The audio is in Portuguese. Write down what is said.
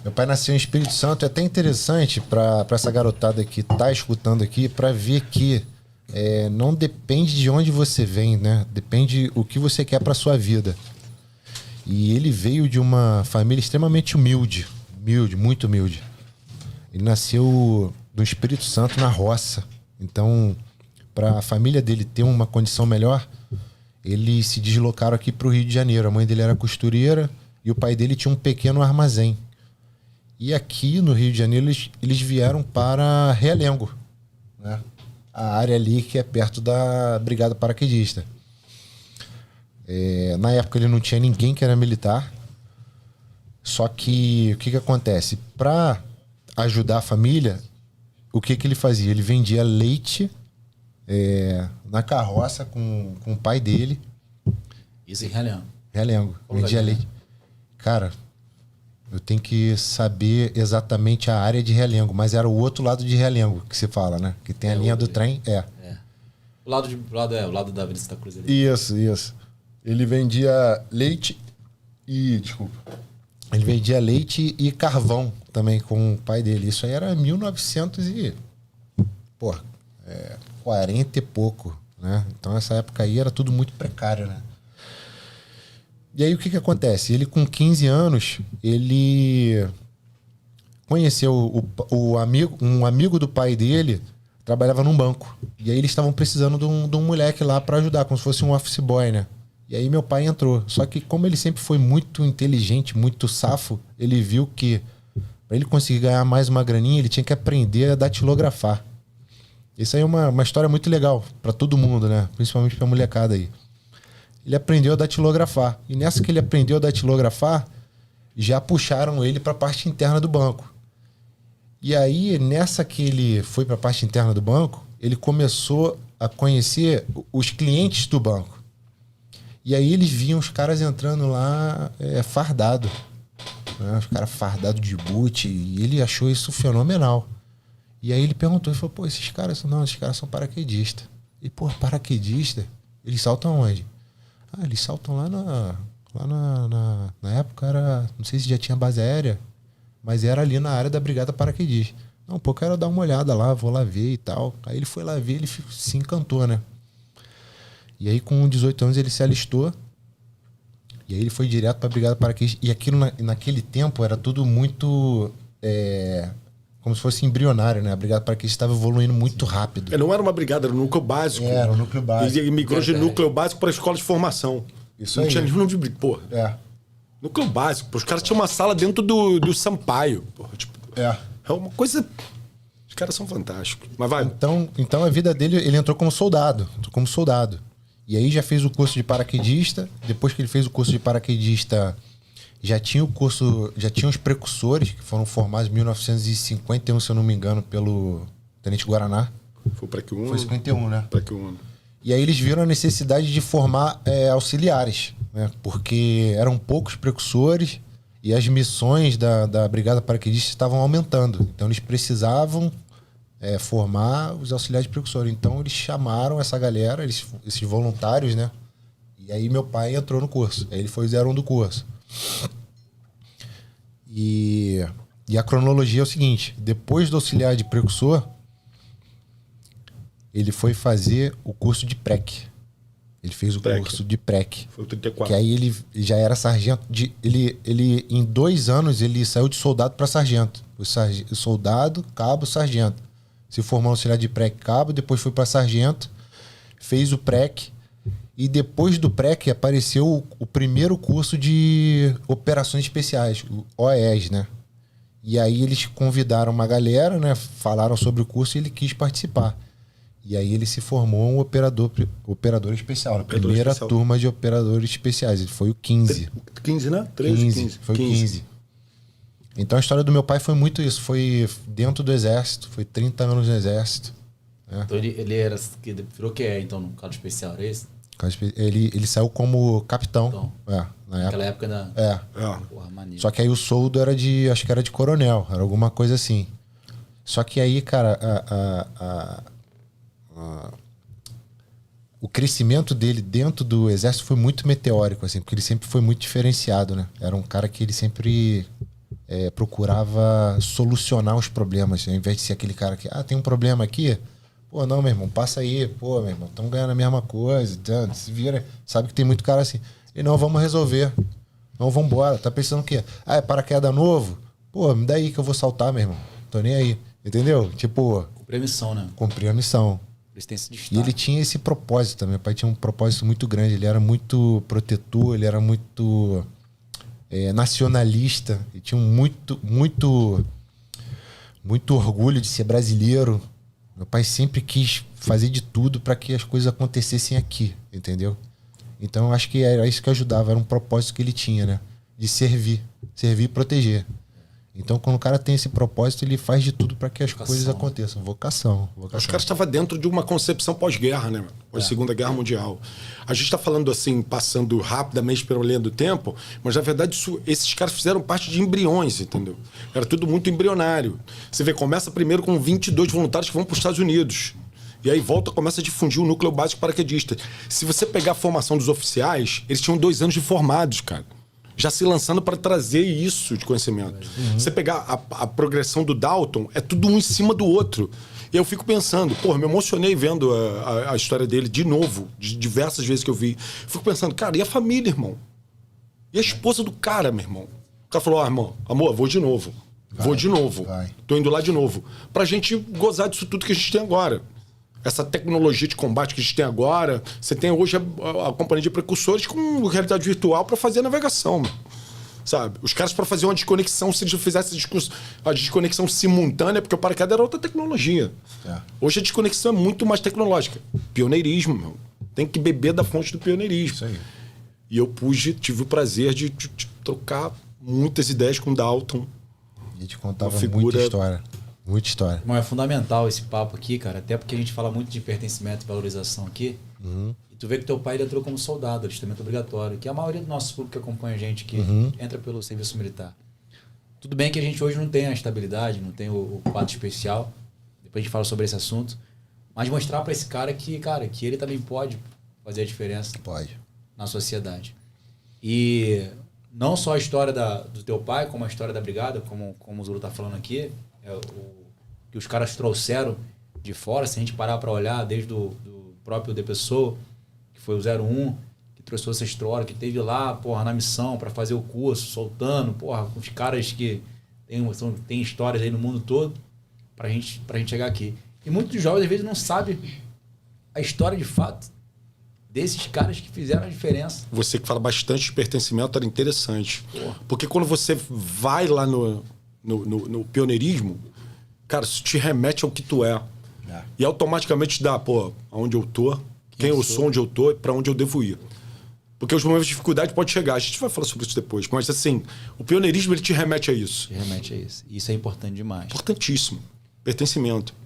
Meu pai nasceu em Espírito Santo. É até interessante para essa garotada que tá escutando aqui, para ver que não depende de onde você vem, né? Depende o que você quer para sua vida. E ele veio de uma família extremamente humilde. Humilde, muito humilde. Ele nasceu no Espírito Santo, na roça. Então, para a família dele ter uma condição melhor, eles se deslocaram aqui para o Rio de Janeiro. A mãe dele era costureira e o pai dele tinha um pequeno armazém. E aqui no Rio de Janeiro eles vieram para Realengo, né? A área ali que é perto da Brigada Paraquedista. Na época ele não tinha ninguém que era militar. Só que o que acontece? Para ajudar a família, o que ele fazia? Ele vendia leite na carroça com o pai dele. Isso em Realengo. Realengo. Vendia leite. Cara, eu tenho que saber exatamente a área de Realengo, mas era o outro lado de Realengo que se fala, né? Que tem a linha do trem. O lado da Avenida Santa Cruz ali. Isso. Ele vendia leite e... Desculpa. Ele vendia leite e carvão também com o pai dele. Isso aí era 40 e pouco, né? Então essa época aí era tudo muito precário, né? E aí o que acontece? Ele com 15 anos, ele conheceu um amigo do pai dele, trabalhava num banco. E aí eles estavam precisando de um moleque lá para ajudar, como se fosse um office boy, né? E aí meu pai entrou. Só que como ele sempre foi muito inteligente, muito safo, ele viu que para ele conseguir ganhar mais uma graninha, ele tinha que aprender a datilografar. Isso aí é uma história muito legal para todo mundo, né? Principalmente pra molecada aí. Ele aprendeu a datilografar. E nessa que ele aprendeu a datilografar, já puxaram ele para a parte interna do banco. E aí, nessa que ele foi para a parte interna do banco, ele começou a conhecer os clientes do banco. E aí eles viam os caras entrando lá fardado, né? Os caras fardados de boot. E ele achou isso fenomenal. E aí ele perguntou, ele falou, pô, esses caras são paraquedistas. E, pô, paraquedista, eles saltam onde? Ah, eles saltam lá na época era, não sei se já tinha base aérea, mas era ali na área da Brigada Paraquedista. Não, pô, quero dar uma olhada lá, vou lá ver e tal. Aí ele foi lá ver, ele se encantou, né? E aí com 18 anos ele se alistou. E aí ele foi direto pra Brigada Paraquedista. E aquilo naquele tempo era tudo muito... como se fosse embrionário, né? A Brigada Paraquedista estava evoluindo muito rápido. Não era uma brigada, era um núcleo básico. Era um núcleo básico. Ele migrou de núcleo básico para escola de formação. Isso não aí. tinha nenhum nome de... Pô, núcleo básico. Pô, os caras tinham uma sala dentro do Sampaio. Pô, tipo, é uma coisa... Os caras são fantásticos. Mas vai. Então a vida dele, ele entrou como soldado. E aí já fez o curso de paraquedista. Depois que ele fez o curso de paraquedista... Já tinha os precursores, que foram formados em 1951, se eu não me engano, pelo Tenente Guaraná. Foi para que um? Foi 51, né? Para que um? E aí eles viram a necessidade de formar auxiliares, né? Porque eram poucos precursores e as missões da Brigada Paraquedista estavam aumentando. Então eles precisavam formar os auxiliares precursores. Então eles chamaram essa galera, esses voluntários, né? E aí meu pai entrou no curso. Aí ele foi 01 do curso. E a cronologia é o seguinte: depois do auxiliar de precursor, ele foi fazer o curso de PREC. Ele fez o curso de PREC. Foi o 34. Que aí ele já era sargento. Ele em 2 anos, ele saiu de soldado para sargento. O soldado, cabo, sargento. Se formou auxiliar de PREC, cabo, depois foi para sargento, fez o PREC. E depois do PREC apareceu o primeiro curso de operações especiais, o OES, né? E aí eles convidaram uma galera, né? Falaram sobre o curso e ele quis participar. E aí ele se formou um operador especial, a primeira turma de operadores especiais. Ele foi o 15. 15, né? 13, 15. Foi 15. Então a história do meu pai foi muito isso. Foi dentro do exército, foi 30 anos no exército. Né? Então ele era... Virou o que então no caso especial, era esse? Ele saiu como capitão. Então, naquela época ainda... Porra, só que aí o soldo era acho que era de coronel, era alguma coisa assim. Só que aí, cara, o crescimento dele dentro do exército foi muito meteórico, assim, porque ele sempre foi muito diferenciado, né? Era um cara que ele sempre procurava solucionar os problemas, ao invés de ser aquele cara que, tem um problema aqui, pô, não, meu irmão, passa aí, pô, meu irmão, estamos ganhando a mesma coisa, se vira, sabe que tem muito cara assim, e não, vamos resolver, não, vamos embora, tá pensando o quê? É paraquedas novo? Pô, me dá aí que eu vou saltar, meu irmão, tô nem aí, entendeu? Tipo... Cumprir a missão, né? Cumprir a missão. E ele tinha esse propósito também, meu pai tinha um propósito muito grande, ele era muito protetor, ele era muito nacionalista, ele tinha muito orgulho de ser brasileiro. Meu pai sempre quis fazer de tudo para que as coisas acontecessem aqui, entendeu? Então eu acho que era isso que ajudava, era um propósito que ele tinha, né? De servir e proteger. Então, quando o cara tem esse propósito, ele faz de tudo para que as coisas aconteçam. Vocação. Os caras estavam dentro de uma concepção pós-guerra, né? Pós-Segunda Guerra Mundial. A gente está falando assim, passando rapidamente pela linha do tempo, mas na verdade esses caras fizeram parte de embriões, entendeu? Era tudo muito embrionário. Você vê, começa primeiro com 22 voluntários que vão para os Estados Unidos. E aí começa a difundir o núcleo básico paraquedista. Se você pegar a formação dos oficiais, eles tinham 2 anos de formados, cara. Já se lançando para trazer isso de conhecimento. Você pegar a progressão do Dalton, é tudo um em cima do outro. E eu fico pensando, me emocionei vendo a história dele de novo, de diversas vezes que eu vi. Fico pensando, cara, e a família, irmão? E a esposa do cara, meu irmão? O cara falou, irmão, amor, vou de novo. Vou de novo. Tô indo lá de novo. Pra gente gozar disso tudo que a gente tem agora. Essa tecnologia de combate que a gente tem agora, você tem hoje a companhia de precursores com realidade virtual para fazer a navegação, sabe? Os caras para fazer uma desconexão, se eles fizessem a desconexão simultânea, porque o paraquedas era outra tecnologia. Hoje a desconexão é muito mais tecnológica. Pioneirismo, meu. Tem que beber da fonte do pioneirismo. Isso aí. E eu tive o prazer de trocar muitas ideias com o Dalton. E te contava muita história. Muita história. Mas é fundamental esse papo aqui, cara. Até porque a gente fala muito de pertencimento e valorização aqui. E tu vê que teu pai ele entrou como soldado, alistamento obrigatório. Que a maioria do nosso público que acompanha a gente aqui entra pelo serviço militar. Tudo bem que a gente hoje não tem a estabilidade, não tem o quadro especial. Depois a gente fala sobre esse assunto. Mas mostrar para esse cara que ele também pode fazer a diferença. Pode. Na sociedade. E não só a história do teu pai, como a história da brigada, como o Zulu tá falando aqui, que os caras trouxeram de fora, se a gente parar para olhar, desde do próprio De Pessoa, que foi o 01, que trouxe essa história, que teve lá, na missão para fazer o curso, soltando, com os caras que tem histórias aí no mundo todo, pra gente chegar aqui. E muitos jovens, às vezes, não sabem a história de fato desses caras que fizeram a diferença. Você que fala bastante de pertencimento era interessante. Porque quando você vai lá no pioneirismo, cara, isso te remete ao que tu é. E automaticamente te dá, aonde eu tô, quem eu sou, onde eu tô e pra onde eu devo ir. Porque os momentos de dificuldade podem chegar. A gente vai falar sobre isso depois. Mas assim, o pioneirismo ele te remete a isso. Te remete a isso. E isso é importante demais. Importantíssimo. Pertencimento.